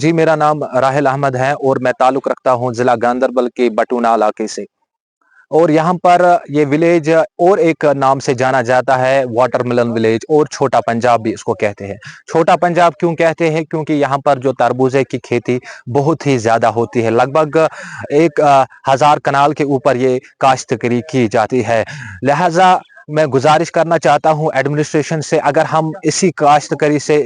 जी, मेरा नाम राहिल अहमद है और मैं ताल्लुक़ रखता हूँ ज़िला गांदरबल के बटूना इलाके से। और यहाँ पर ये विलेज और एक नाम से जाना जाता है, वाटरमेलन विलेज, और छोटा पंजाब भी इसको कहते हैं। छोटा पंजाब क्यों कहते हैं? क्योंकि यहाँ पर जो तरबूजे की खेती बहुत ही ज़्यादा होती है। लगभग एक 1000 कनाल के ऊपर ये काश्तकारी की जाती है। लिहाजा मैं गुजारिश करना चाहता हूँ एडमिनिस्ट्रेशन से, अगर हम इसी काश्तकारी से,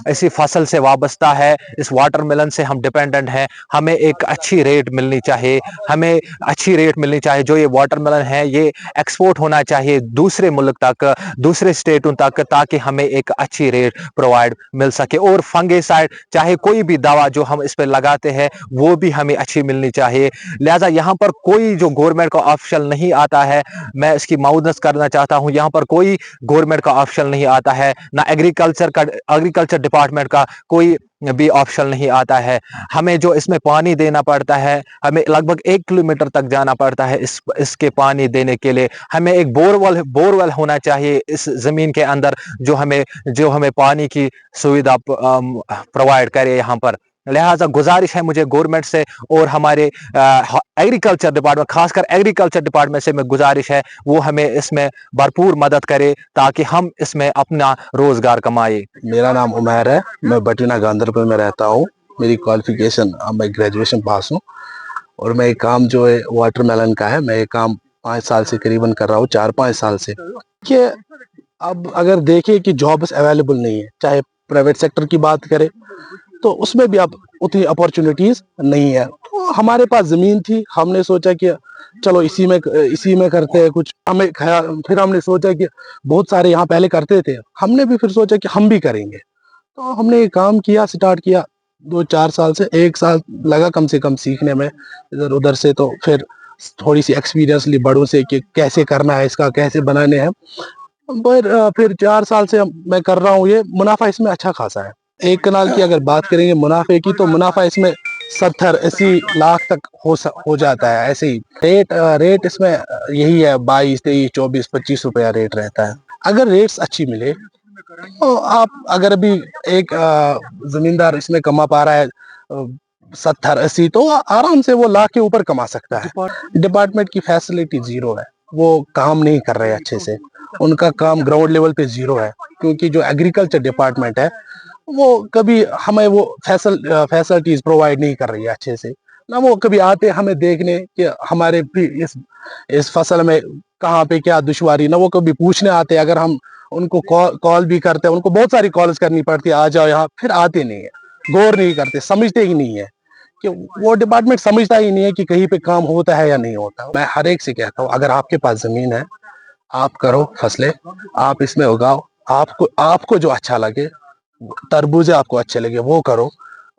इसी फसल से वाबस्ता है, इस वाटरमेलन से हम डिपेंडेंट हैं, हमें एक अच्छी रेट मिलनी चाहिए। हमें अच्छी रेट मिलनी चाहिए। जो ये वाटरमेलन है, ये एक्सपोर्ट होना चाहिए दूसरे मुल्क तक, दूसरे स्टेटों तक, ताकि हमें एक अच्छी रेट प्रोवाइड मिल सके। और फंगिसाइड, चाहे कोई भी दवा जो हम इस पे लगाते हैं, वो भी हमें अच्छी मिलनी चाहिए। लिहाजा यहाँ पर कोई जो गवर्नमेंट का ऑफिशियल नहीं आता है, मैं इसकी मऊदत करना चाहता हूँ, यहाँ पर कोई गवर्नमेंट का ऑफिशियल नहीं आता है, ना एग्रीकल्चर डिपार्टमेंट का कोई भी ऑप्शन नहीं आता है। हमें जो इसमें पानी देना पड़ता है, हमें लगभग 1 किलोमीटर तक जाना पड़ता है इसके पानी देने के लिए। हमें एक बोरवेल होना चाहिए इस जमीन के अंदर, जो हमें पानी की सुविधा प्रोवाइड करे यहाँ पर। लिहाजा गुजारिश है मुझे गवर्नमेंट से और हमारे एग्रीकल्चर डिपार्टमेंट, खासकर एग्रीकल्चर डिपार्टमेंट से मैं गुजारिश है, वो हमें इसमें भरपूर मदद करे ताकि हम इसमें अपना रोजगार कमाए। मेरा नाम उमैर है, मैं बटीना गांदरबल में रहता हूँ। मेरी क्वालिफिकेशन, मैं ग्रेजुएशन पास हूँ और मैं ये काम जो है वाटरमेलन का है, मैं ये काम 5 साल से करीबन कर रहा हूँ, 4-5 साल से। कि अब अगर देखें कि जॉब्स अवेलेबल नहीं है, चाहे प्राइवेट सेक्टर की बात करें तो उसमें भी अब उतनी अपॉर्चुनिटीज नहीं है। तो हमारे पास जमीन थी, हमने सोचा कि चलो इसी में करते हैं कुछ। फिर हमने सोचा कि बहुत सारे यहाँ पहले करते थे, हमने भी फिर सोचा कि हम भी करेंगे। तो हमने ये काम किया, स्टार्ट किया 2-4 साल से। 1 साल लगा कम से कम सीखने में इधर उधर से, तो फिर थोड़ी सी एक्सपीरियंस ली बड़ों से कि कैसे करना है, इसका कैसे बनाने हैं। पर फिर 4 साल से मैं कर रहा हूँ, ये मुनाफा इसमें अच्छा खासा है। 1 कनाल की अगर बात करेंगे मुनाफे की, तो मुनाफा इसमें 70-80 लाख तक हो जाता है। ऐसे ही रेट इसमें यही है, 22, 23, 24, 25 रुपया रेट रहता है। अगर रेट्स अच्छी मिले तो आप, अगर अभी एक जमींदार इसमें कमा पा रहा है 70-80, तो आराम से वो लाख के ऊपर कमा सकता है। डिपार्टमेंट की फैसिलिटी जीरो है, वो काम नहीं कर रहे अच्छे से, उनका काम ग्राउंड लेवल पे जीरो है। क्योंकि जो एग्रीकल्चर डिपार्टमेंट है, वो कभी हमें वो फैसिलिटीज प्रोवाइड नहीं कर रही है अच्छे से। ना वो कभी आते हमें देखने कि हमारे भी इस फसल में कहाँ पे क्या दुश्वारी, ना वो कभी पूछने आते। अगर हम उनको कॉल भी करते हैं, उनको बहुत सारी कॉल्स करनी पड़ती है, आ जाओ यहाँ, फिर आते नहीं है, गौर नहीं करते, समझते ही नहीं है कि वो डिपार्टमेंट समझता ही नहीं है कि कहीं पे काम होता है या नहीं होता। मैं हर एक से कहता हूँ, अगर आपके पास जमीन है, आप करो फसलें, आप इसमें उगाओ, आपको जो अच्छा लगे, तरबूजे आपको अच्छे लगे वो करो,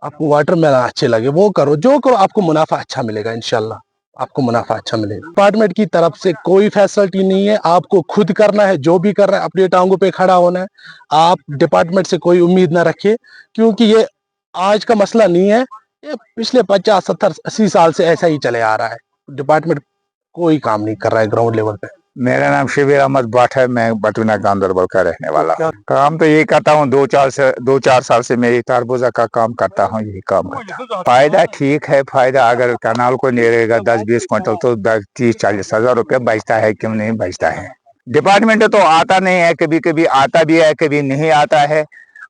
आपको वाटरमेलन अच्छे लगे वो करो, जो करो आपको मुनाफा अच्छा मिलेगा, इंशाल्लाह आपको मुनाफा अच्छा मिलेगा। डिपार्टमेंट की तरफ से कोई फैसिलिटी नहीं है, आपको खुद करना है। जो भी कर रहा है अपने टांगों पे खड़ा होना है। आप डिपार्टमेंट से कोई उम्मीद ना रखिए, क्योंकि ये आज का मसला नहीं है, ये पिछले 50, 70, 80 साल से ऐसा ही चले आ रहा है। डिपार्टमेंट कोई काम नहीं कर रहा है ग्राउंड लेवल पे। मेरा नाम शबीर अहमद भट्ट है, मैं बटूना गांदरबल का रहने वाला हूँ। काम तो यही करता हूँ, 2-4 साल से मैं तरबूजा का काम करता हूँ, यही काम करता हूँ। फायदा ठीक है, फायदा अगर कनाल को नहीं रहेगा 10-20 क्विंटल तो 30-40 हजार रुपया बचता है, क्यों नहीं बचता है। डिपार्टमेंट तो आता नहीं है, कभी कभी आता भी है, कभी नहीं आता है।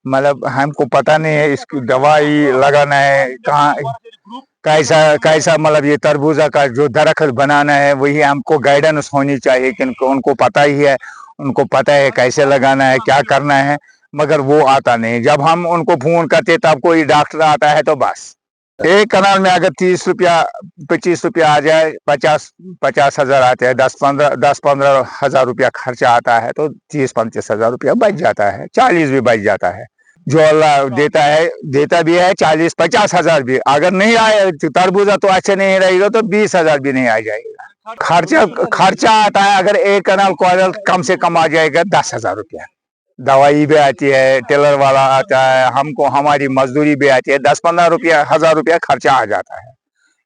मतलब हमको पता नहीं है इसकी दवाई लगाना है कहाँ, कैसा कैसा, मतलब ये तरबूजा का जो दरख्त बनाना है, वही हमको गाइडेंस होनी चाहिए कि उनको पता ही है, उनको पता है कैसे लगाना है, क्या करना है, मगर वो आता नहीं। जब हम उनको फोन करते तब कोई डॉक्टर आता है, तो बस 1 कनाल में अगर 30 रुपया 25 रुपया आ जाए, 50 हजार आते हैं, 10-15 हजार रुपया खर्चा आता है, तो 30-35 हजार रुपया बच जाता है, 40 भी बच जाता है। जो अल्लाह देता है, देता भी है, 40-50 हजार भी। अगर नहीं आए तरबूजा तो अच्छे नहीं रहेगा तो 20 हजार भी नहीं आ जाएगा। खर्चा आता है, अगर 1 कनाल क्वार्टर कम से कम आ जाएगा 10 हजार रुपया। दवाई भी आती है, टेलर वाला आता है, हमको हमारी मजदूरी भी आती है, 10-15 हजार रुपया खर्चा आ जाता है।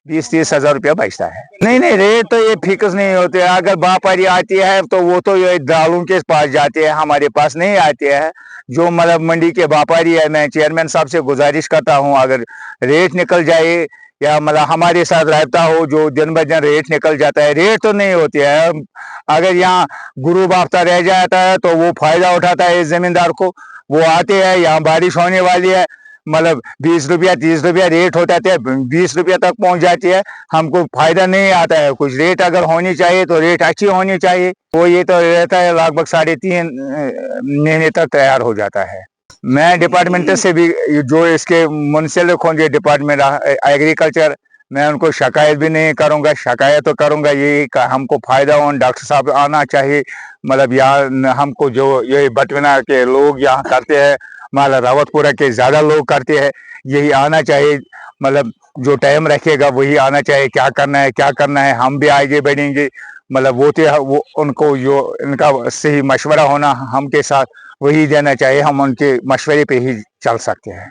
20-30 हजार रुपया बचता है। नहीं रेट तो ये फिक्स नहीं होते, अगर व्यापारी आती है तो वो तो ये दालों के पास जाते हैं, हमारे पास नहीं आते हैं। जो मतलब मंडी के व्यापारी है, मैं चेयरमैन साहब से गुजारिश करता हूँ, अगर रेट निकल जाए या मतलब हमारे साथ रहता हो, जो दिन ब दिन रेट निकल जाता है, रेट तो नहीं होती है। अगर यहाँ गुरु बाफ्ता रह जाता है तो वो फायदा उठाता है इस जमींदार को, वो आते हैं, यहाँ बारिश होने वाली है, मतलब 20 रुपया 30 रुपया रेट होता है, 20 रुपया तक पहुंच जाती है, हमको फायदा नहीं आता है कुछ। रेट अगर होनी चाहिए तो रेट अच्छी होनी चाहिए। वो ये तो रहता है लगभग 3.5 महीने तक तैयार हो जाता है। मैं डिपार्टमेंट से भी, जो इसके मुंसिलिक होंगे डिपार्टमेंट एग्रीकल्चर, मैं उनको शिकायत भी नहीं करूंगा, शिकायत तो करूंगा ये हमको फायदा हो, डॉक्टर साहब आना चाहिए। मतलब यहाँ हमको जो ये बटविना के लोग यहाँ करते हैं, मतलब रावतपुरा के ज्यादा लोग करते हैं, यही आना चाहिए। मतलब जो टाइम रखेगा वही आना चाहिए, क्या करना है, हम भी आगे बढ़ेंगे। मतलब वो उनको जो इनका सही मशवरा होना हमके साथ, वही देना चाहिए, हम उनके मशवरे पे ही चल सकते हैं।